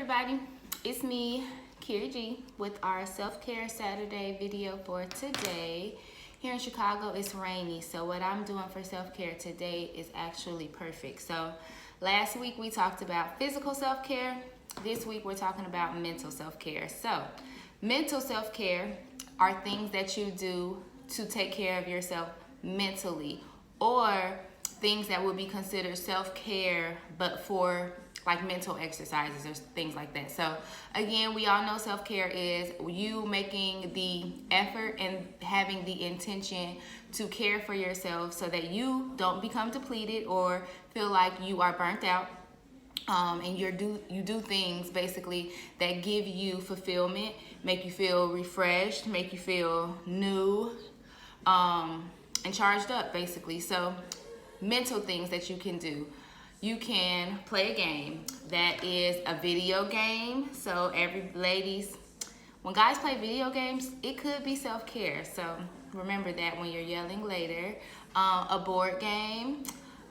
everybody, it's me, Kira G, with our Self-Care Saturday video for today. Here in Chicago, it's rainy, so what I'm doing for self-care today is actually perfect. So last week we talked about physical self-care. This week we're talking about mental self-care. So mental self-care are things that you do to take care of yourself mentally, or things that would be considered self-care but for like mental exercises or things like that. So again, we all know self-care is you making the effort and having the intention to care for yourself so that you don't become depleted or feel like you are burnt out. And you do things basically that give you fulfillment, make you feel refreshed, make you feel new, and charged up basically. So mental things that you can do. You can play a game that is a video game. So ladies, when guys play video games, it could be self-care. So remember that when you're yelling later. A board game,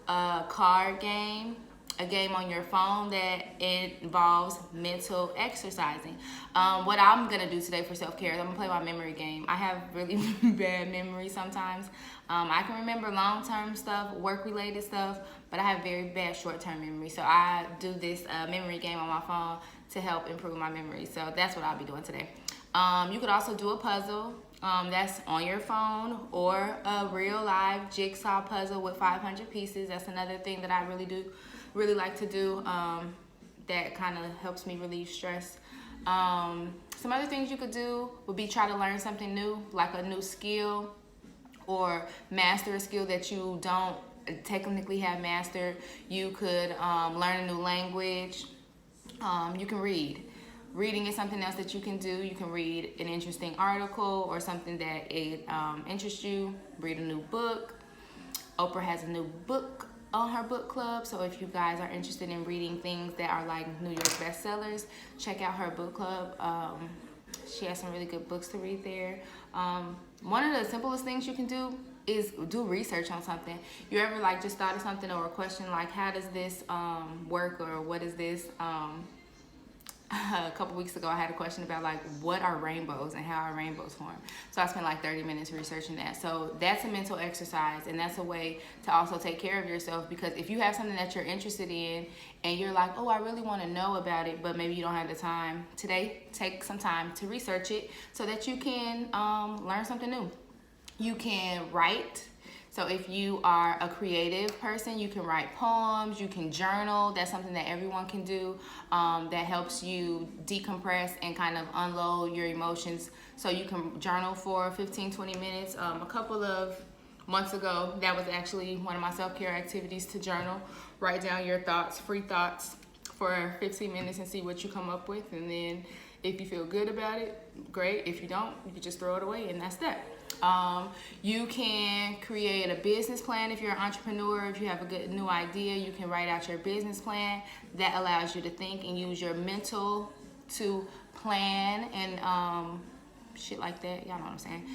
a card game, a game on your phone that involves mental exercising. What I'm gonna do today for self-care is I'm gonna play my memory game. I have really bad memory sometimes. I can remember long-term stuff, work-related stuff, but I have very bad short-term memory. So I do this memory game on my phone to help improve my memory. So that's what I'll be doing today. You could also do a puzzle that's on your phone, or a real live jigsaw puzzle with 500 pieces. That's another thing that I really like to do, that kind of helps me relieve stress. Some other things you could do would be try to learn something new, like a new skill, or master a skill that you don't technically have mastered. You could learn a new language. You can read. Reading is something else that you can do. You can read an interesting article or something that interests you. Read a new book. Oprah has a new book on her book club, so if you guys are interested in reading things that are like New York bestsellers, check out her book club. She has some really good books to read there. One of the simplest things you can do is do research on something. You ever like just thought of something or a question like, how does this work, or what is this? A couple weeks ago I had a question about like, what are rainbows and how are rainbows formed? So I spent like 30 minutes researching that. So that's a mental exercise, and that's a way to also take care of yourself, because if you have something that you're interested in and you're like, oh, I really want to know about it, but maybe you don't have the time today, take some time to research it so that you can learn something new. You can write. So if you are a creative person, you can write poems, you can journal. That's something that everyone can do, that helps you decompress and kind of unload your emotions. So you can journal for 15-20 minutes. A couple of months ago, that was actually one of my self-care activities, to journal. Write down your thoughts, free thoughts, for 15 minutes and see what you come up with. And then if you feel good about it, great. If you don't, you can just throw it away, and that's that. You can create a business plan if you're an entrepreneur. If you have a good new idea, you can write out your business plan. That allows you to think and use your mental to plan and shit like that. Y'all know what I'm saying.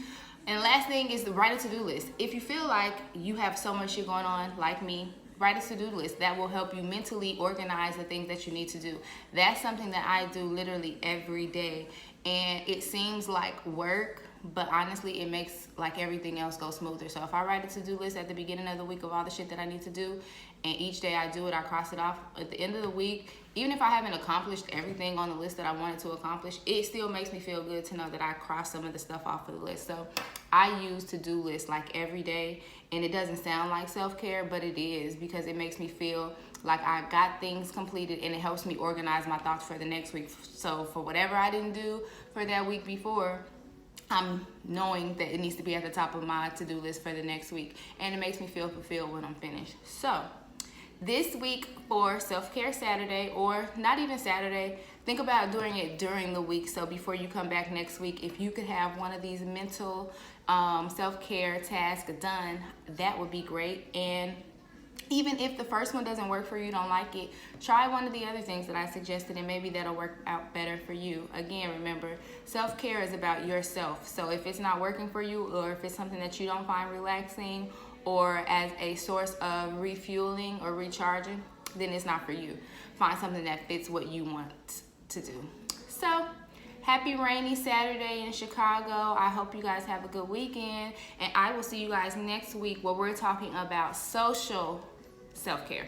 And last thing is to write a to-do list. If you feel like you have so much shit going on, like me, write a to-do list. That will help you mentally organize the things that you need to do. That's something that I do literally every day. And it seems like work, but honestly, it makes like everything else go smoother. So if I write a to-do list at the beginning of the week of all the shit that I need to do, and each day I do it, I cross it off, at the end of the week, even if I haven't accomplished everything on the list that I wanted to accomplish, it still makes me feel good to know that I crossed some of the stuff off of the list. So I use to-do lists like every day, and it doesn't sound like self-care, but it is, because it makes me feel like I got things completed, and it helps me organize my thoughts for the next week. So for whatever I didn't do for that week before, I'm knowing that it needs to be at the top of my to-do list for the next week, and it makes me feel fulfilled when I'm finished. So this week for Self-Care Saturday, or not even Saturday, think about doing it during the week. So before you come back next week, if you could have one of these mental self-care tasks done, that would be great. And even if the first one doesn't work for you, don't like it, try one of the other things that I suggested, and maybe that'll work out better for you. Again, remember, self-care is about yourself. So if it's not working for you, or if it's something that you don't find relaxing or as a source of refueling or recharging, then it's not for you. Find something that fits what you want to do. So, happy rainy Saturday in Chicago. I hope you guys have a good weekend. And I will see you guys next week where we're talking about social self-care.